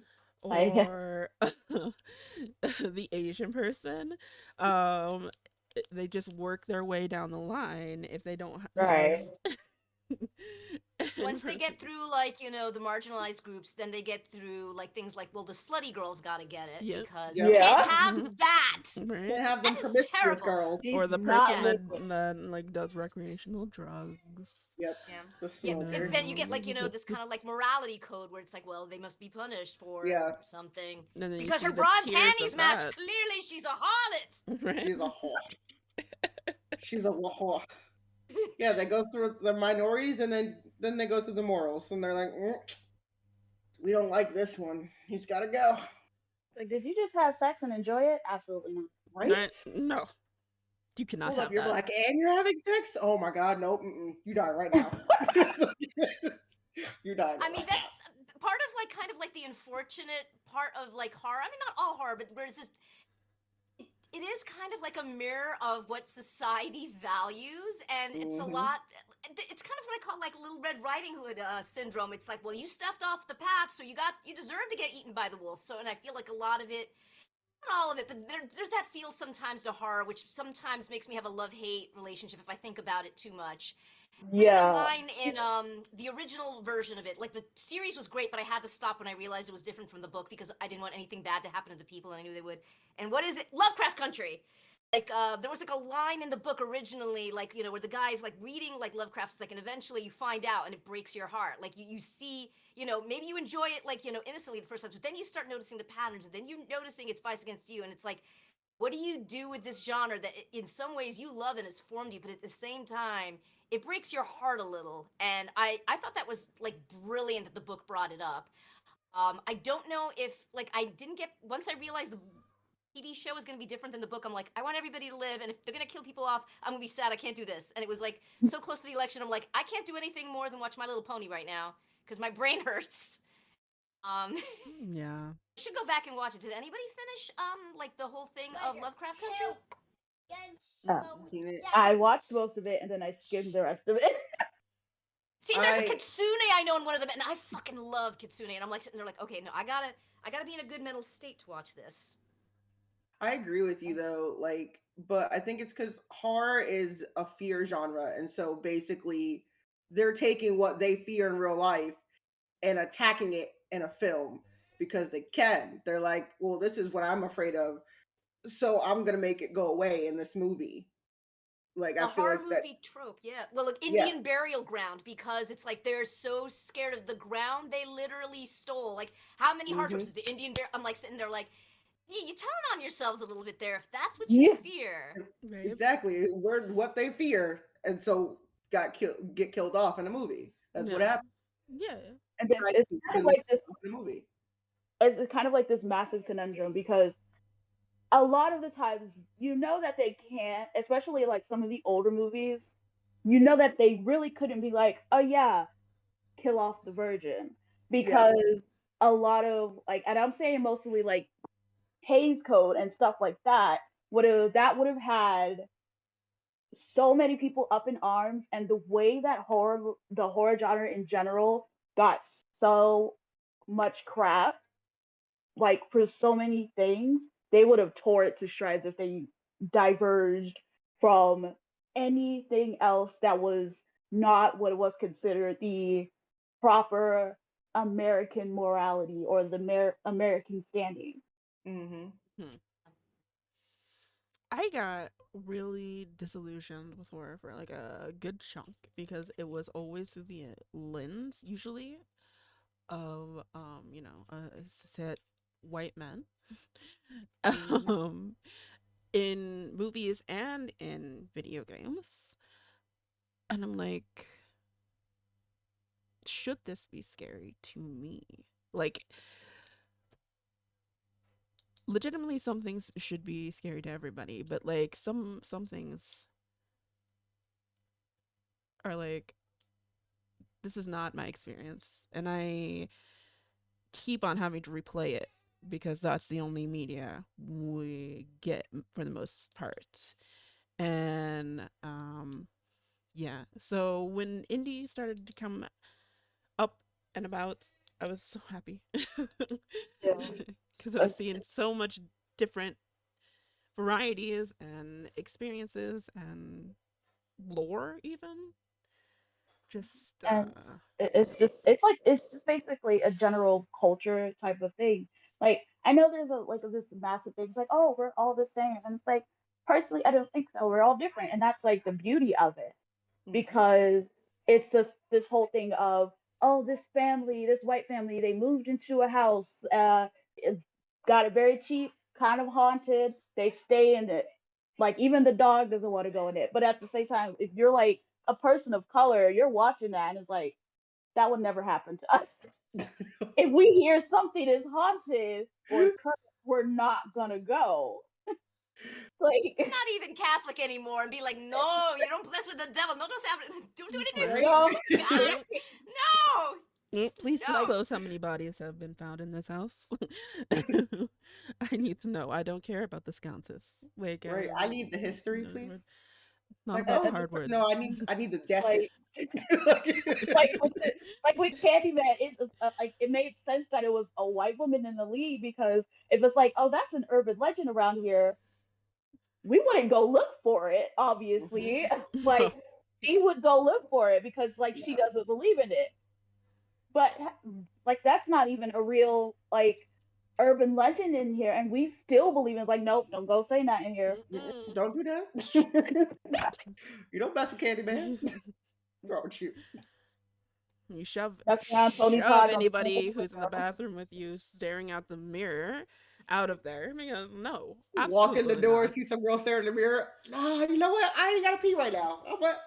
Like, or the Asian person. Um, they just work their way down the line if they don't have. right. in once they get parentheses. through like the marginalized groups, then they get through like things like, well, the slutty girls got to get it Yep. because we Yep. can't Yeah. have that. Right. Can't have That them is promiscuous terrible. girls. She's Or the not person that liquid. like does recreational drugs. Yep. Yeah. The Yeah. If smokers. then you get like, No. this kind of like morality code where it's like, well, they must be punished for Yeah. something And then you because see her the bra and tears panties of match. that. Clearly, she's a harlot. Right. She's a whore. She's a whore. Yeah, they go through the minorities and then they go through the morals and they're like, we don't like this one. He's got to go. Like, did you just have sex and enjoy it? Absolutely not. Right? No. You cannot Hold up, have you're that. black and you're having sex? Oh my god, nope. You die right now. You're dying I mean, right now. that's part of like kind of like the unfortunate part of like horror. I mean, not all horror, but where it's just it is kind of like a mirror of what society values, and it's a Mm-hmm. lot. It's kind of what I call like Little Red Riding Hood syndrome. It's like, well, you stepped off the path, so you deserve to get eaten by the wolf. So, and I feel like a lot of it, not all of it, but there's that feel sometimes to horror, which sometimes makes me have a love hate relationship if I think about it too much. There's like a Yeah. line in the original version of it. Like the series was great, but I had to stop when I realized it was different from the book because I didn't want anything bad to happen to the people, and I knew they would. And what is it? Lovecraft Country. Like there was like a line in the book originally, like where the guy's like reading like Lovecraft's like, and eventually you find out, and it breaks your heart. Like you see, maybe you enjoy it like innocently the first time, but then you start noticing the patterns, and then you noticing it's biased against you, and it's like, what do you do with this genre that in some ways you love and has formed you, but at the same time it breaks your heart a little. And I thought that was like brilliant that the book brought it up. I don't know if like I didn't get once I realized the TV show is going to be different than the book. I'm like, I want everybody to live, and if they're going to kill people off, I'm going to be sad. I can't do this. And it was like so close to the election. I'm like, I can't do anything more than watch My Little Pony right now because my brain hurts. Um, Yeah. should go back and watch it. Did anybody finish like the whole thing of Lovecraft Country? Um, Seen it. I watched most of it and then I skimmed the rest of it. See, there's a I kitsune I know in one of them, and I fucking love kitsune. And I'm like sitting there like, okay, no, I gotta be in a good mental state to watch this. I agree with you though, like, but I think it's because horror is a fear genre, and so basically they're taking what they fear in real life and attacking it in a film because they can. They're like, well, this is what I'm afraid of, so I'm gonna make it go away in this movie. Like, I The feel horror like that. movie trope, yeah. Well, look, Yeah. Indian Burial Ground, because it's like they're so scared of the ground they literally stole. Like, how many horror tropes Mm-hmm. is the Indian Burial? I'm like sitting there like, yeah, you're telling on yourselves a little bit there if that's what you Yeah. fear. Right. Exactly. We're what they fear, and so get killed off in a movie. That's what Yeah. happened. Yeah. And then Tried it's to kind kill of like this yourself in a movie. it's kind of like this massive conundrum because a lot of the times you know that they can't, especially like some of the older movies, you know that they really couldn't be like, oh yeah, kill off the virgin. Yeah. Because a lot of like, and I'm saying mostly like Hayes Code and stuff like that would have had so many people up in arms, and the way that the horror genre in general got so much crap, like for so many things, they would have tore it to shreds if they diverged from anything else that was not what was considered the proper American morality or the American standing. Mm-hmm. Hmm. I got really disillusioned with horror for like a good chunk because it was always through the lens, usually, of cis white men. Mm-hmm. um in movies and in video games. And I'm like, should this be scary to me? Like, legitimately some things should be scary to everybody, but like some things are like, this is not my experience. And I keep on having to replay it because that's the only media we get for the most part. And yeah. So when indie started to come up and about, I was so happy Yeah. because I was seeing so much different varieties and experiences and lore, even Just And it's just basically a general culture type of thing. Like I know there's this massive thing. It's like, oh, we're all the same, and it's like personally, I don't think so. We're all different, and that's like the beauty of it, Hmm. because it's just this whole thing of, oh, this family, this white family, they moved into a house, it's got it very cheap, kind of haunted, they stay in it, like even the dog doesn't want to go in it, but at the same time, if you're like a person of color, you're watching that and it's like, that would never happen to us. If we hear something is haunted or cursed, we're not gonna go. Like, Not even Catholic anymore and be like, no, you don't mess with the devil. No, don't do anything. right. Right? no. God, no. Just Please Like, no. disclose how many bodies have been found in this house. I need to know. I don't care about the sconces. Like, Right. I need the history, no, please. not Like, that oh, that, this, hard word. no, I need the death like, history. Like, like with the, like with Candyman, like it made sense that it was a white woman in the lead, because if it's like, oh, that's an urban legend around here, we wouldn't go look for it. mhm. Obviously, No. like she would go look for it because like she Yeah. doesn't believe in it. But like that's not even a real like urban legend in here, and we still believe in it. Like, nope, don't go say that in here. Mm-mm. Don't do that. You don't mess with Candyman. Wrong with you. You shove That's around Tony shove Todd gonna come anybody over who's in the there. bathroom with you staring out the mirror out of there. Because no, Walk in the absolutely door, not. see some girl staring in the mirror. Nah, you know what? I ain't gotta pee right now. I'm what?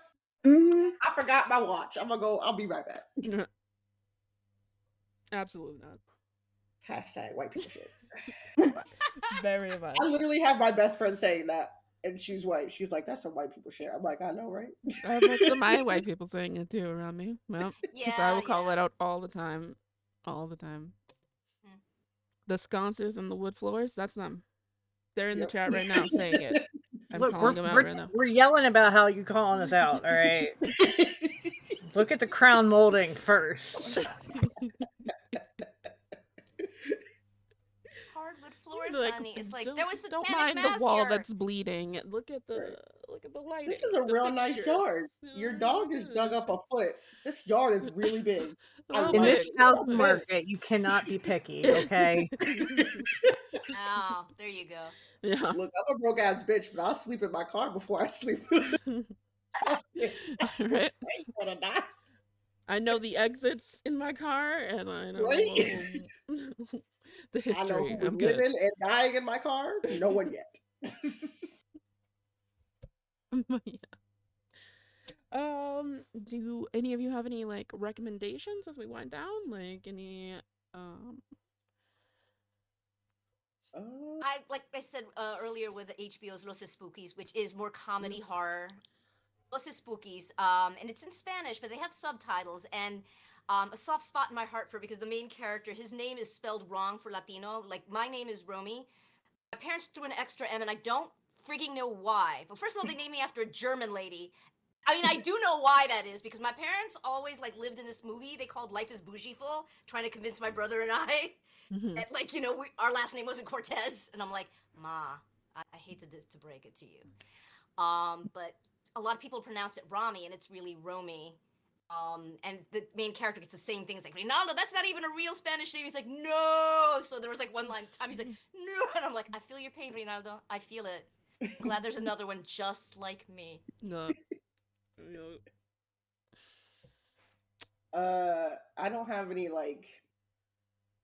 Hmm. I forgot my watch. I'm gonna go. I'll be right back. Absolutely not. Hashtag white people shit. Very I much. literally have my best friend saying that, and she's white. She's like, "That's some white people shit." I'm like, "I know, right?" I have most of my white people saying it too around me. Well, because I Yeah, will call it yeah. out all the time. All the time. Mm. The sconces and the wood floors, that's them. They're in the Yep. chat right now saying it. I'm Look, we're calling them out we're right now. we're yelling about how you calling us out. All right, look at the crown molding first. Hardwood You're floors, like, honey. It's like there don't was don't satanic mind the mass wall here. that's bleeding. Right. Look at the This lighting, is a the real nice fixtures. yard. Your dog just dug up a foot. This yard is really big. I Well, In like this big, it. housing big. market, you cannot be picky. Okay, Oh, there you go. Yeah. Look, I'm a broke ass bitch, but I'll sleep in my car before I sleep. Right. This ain't gonna die, I know the exits in my car, and I right? know the I know who history. was I'm good. living and dying in my car. No one yet. Yeah. Do any of you have any like recommendations as we wind down? Like any um uh, I like I said earlier with the HBO's Los Spookies, which is more comedy yes. horror. Los Spookies, and it's in Spanish, but they have subtitles and a soft spot in my heart for because the main character, his name is spelled wrong for Latino. Like my name is Romy. My parents threw an extra M, and I don't freaking know why. But first of all, they named me after a German lady. I mean, I do know why that is because my parents always like lived in this movie they called Life is Bougieful, trying to convince my brother and I mhm. that like our last name wasn't Cortez, and I'm like, Ma, I hate to break it to you, but a lot of people pronounce it Rami, and it's really Romy. And the main character gets the same thing. It's like, Rinaldo, that's not even a real Spanish name. He's like, no. So there was like one line time he's like, no. And I'm like, I feel your pain, Rinaldo. I feel it. I'm glad there's another one just like me. No. No. I don't have any like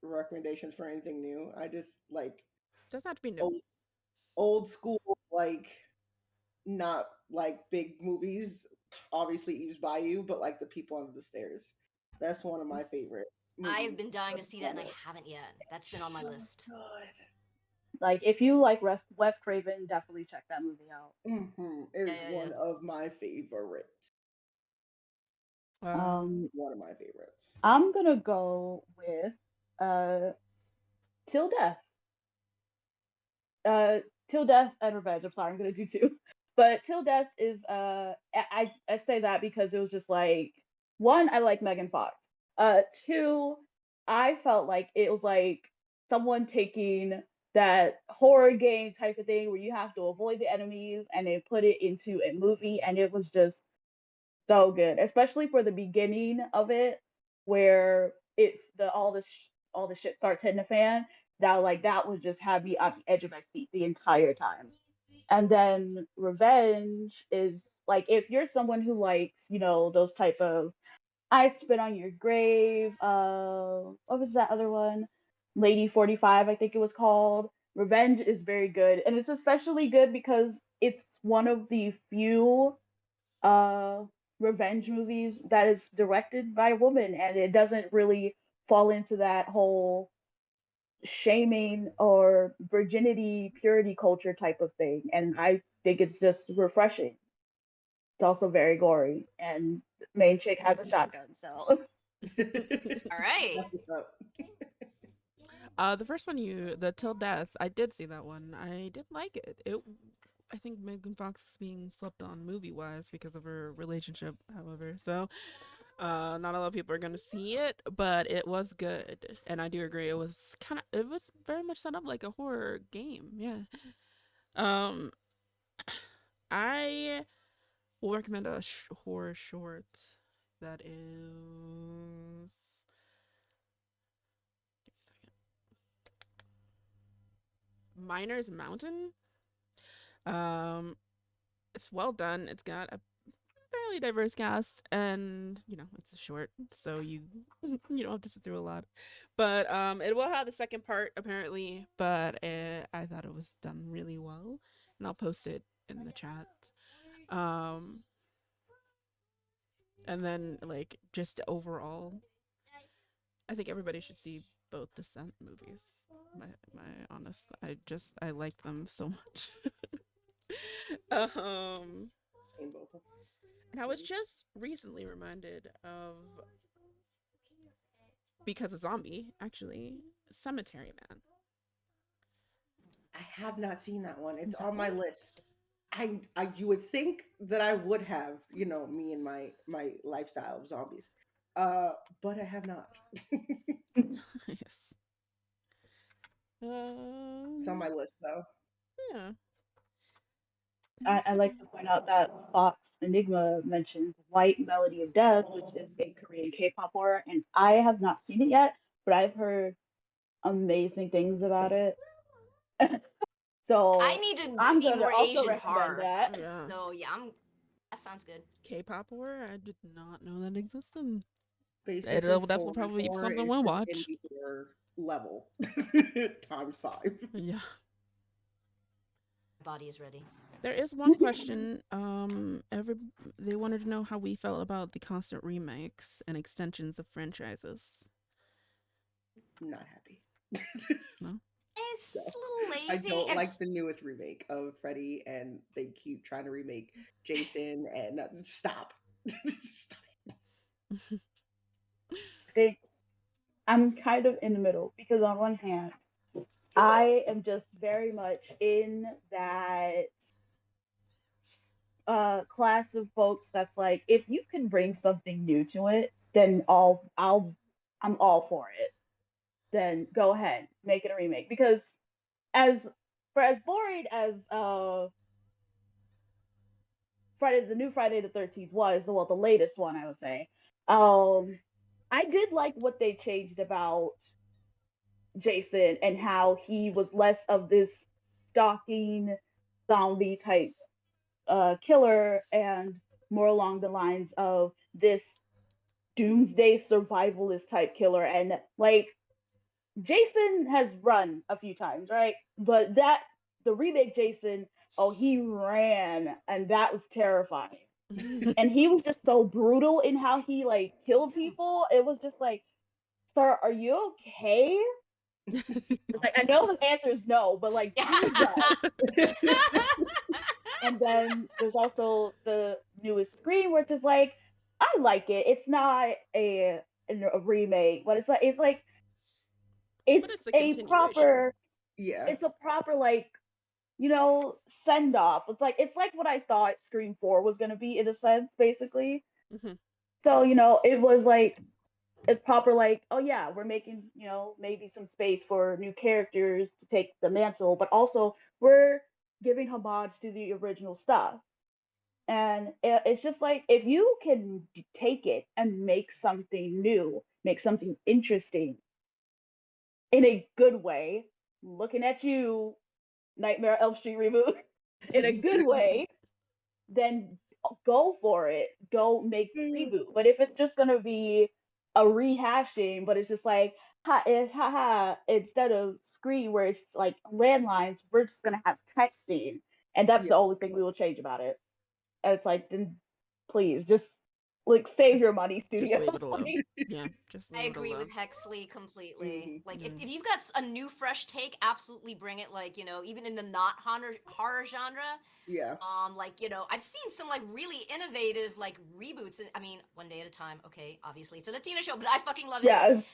recommendations for anything new. I just like Doesn't have to be new. old old school, like not like big movies. Obviously, Eve's Bayou, but like The People Under the Stairs. That's one of my favorite I've movies been dying of to the see that, and I planet. haven't yet. That's been on my So list. good. Like if you like Wes Craven, definitely check that movie out. It Yeah, is yeah, yeah. one of my favorites. Um Um, One of my favorites. I'm gonna go with uh Till Death. uh Till Death and Revenge. I'm sorry, I'm gonna do two. But Till Death is I say that because it was just like, one, I like Megan Fox. Two, I felt like it was like someone taking that horror game type of thing where you have to avoid the enemies and they put it into a movie, and it was just So good, especially for the beginning of it, where it's the all the shit starts hitting the fan. That would just have me on the edge of my seat the entire time. And then Revenge is like if you're someone who likes, those type of I Spit on Your Grave, what was that other one? Lady 45, I think it was called. Revenge is very good. And it's especially good because it's one of the few uh revenge movies that is directed by a woman, and it doesn't really fall into that whole shaming or virginity purity culture type of thing, and I think it's just refreshing. It's also very gory, and the main chick has a shotgun, so All right. That's what's up. The first one, the Till Death, I did see that one. I did like it. I think Megan Fox is being slept on movie wise because of her relationship, however. So, not a lot of people are gonna see it, but it was good, and I do agree. It was very much set up like a horror game. Yeah. Um, I will recommend a horror short that is. Miner's Mountain. Um, it's well done. It's got a fairly diverse cast, and it's a short, so you don't have to sit through a lot. But it will have a second part apparently. But I thought it was done really well, and I'll post it in the chat. Um, and then like just overall, I think everybody should see both Descent movies. My honest, I like them so much. um, Seen both of and I was just recently reminded of because a zombie actually Cemetery Man. I have not seen that one. It's on No. my list. You would think that I would have, me and my lifestyle of zombies. Uh, but I have not. Yes. It's on my Um. list though. Yeah. And I like to point out that Fox Enigma mentioned White Melody of Death, which is a Korean K-pop horror, and I have not seen it yet, but I've heard amazing things about it. I So need to I'm see gonna more also Asian recommend horror. that. yeah. So yeah, that sounds good. K-pop horror. I did not know that existed. Basically, It'll definitely foreign probably be horror something I is want to just watch. indie horror level times five. Yeah. My body is ready. There is one question. They wanted to know how we felt about the constant remakes and extensions of franchises. Not happy. No. It's No. a little I lazy, don't and like the newest remake of Freddy, and they keep trying to remake Jason. And stop, stop I think I'm kind of in the middle because on one hand, I am just very much in that class of folks that's like if you can bring something new to it, then I'm all for it. Then go ahead, make it a remake because as for as boring as the new Friday the 13th was, well, the latest one I would say. Um, I did like what they changed about Jason and how he was less of this stalking zombie type killer and more along the lines of this doomsday survivalist type killer. And like Jason has run a few times, right? But the remake Jason, oh, he ran, and that was terrifying. And he was just so brutal in how he like killed people. It was just like, sir, are you okay? It's like I know the answer is no, but like yeah. Jesus. And then there's also the newest Scream, which is like I like it. It's not a remake, but But it's it's the a continuation. proper Yeah, it's a proper like send off. It's like what I thought Scream 4 was gonna be in a sense, basically. Hmm. So it was like it's proper like oh yeah we're making maybe some space for new characters to take the mantle, but also we're giving homage to the original stuff. And it's just like if you can take it and make something new, make something interesting in a good way, looking at you, Nightmare on Elm Street reboot, in a good way, then go for it. Go make the reboot. But if it's just gonna be a rehashing, but it's just like ha ha, instead of screen where it's like landlines, we're just gonna have texting, and that's Yeah. the only thing we will change about it. And it's like, then please just like save your money, Just studios. leave it alone. Like, Yeah, just I leave it agree alone. with Hexley completely. Mhm. Like, Mm. if you've got a new, fresh take, absolutely bring it. Like, even in the not horror genre, Yeah. I've seen some like really innovative like reboots. And I mean, One Day at a Time. Okay, obviously it's a Latina show, but I fucking love it. yes.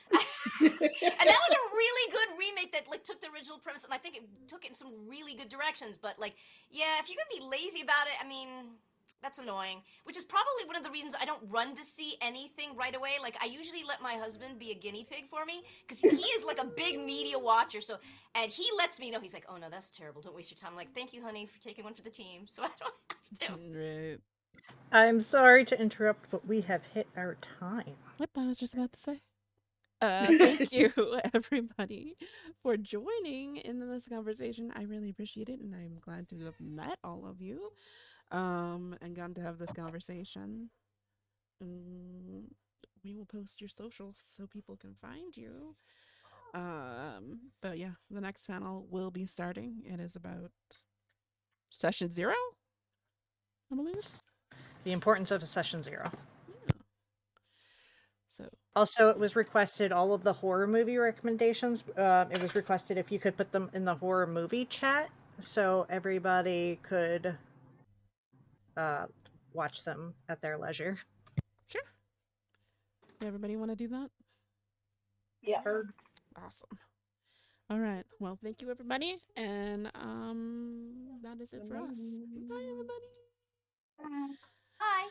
And that was a really good remake that like took the original premise, and I think it took it in some really good directions. But like, yeah, if you're gonna be lazy about it, I mean, that's annoying. Which is probably one of the reasons I don't run to see anything right away. Like, I usually let my husband be a guinea pig for me because he is like a big media watcher. So, and he lets me know. He's like, "Oh no, that's terrible. Don't waste your time." I'm like, "Thank you, honey, for taking one for the team." So I don't have to. Right. I'm sorry to interrupt, but we have hit our time. Yep, I was just about to say. Thank you, everybody, for joining in this conversation. I really appreciate it, and I'm glad to have met all of you, and gotten to have this conversation. Mm, we will post your socials so people can find you. But yeah, the next panel will be starting. It is about session 0, I believe. The importance of a session 0. Yeah. So Also, it was requested all of the horror movie recommendations. It was requested if you could put them in the horror movie chat so everybody could uh, watch them at their leisure. sure. Everybody want to do that? Yeah. Heard. Awesome. All right. Well, thank you, everybody, and that is it Good for us. night. Bye, everybody. Bye.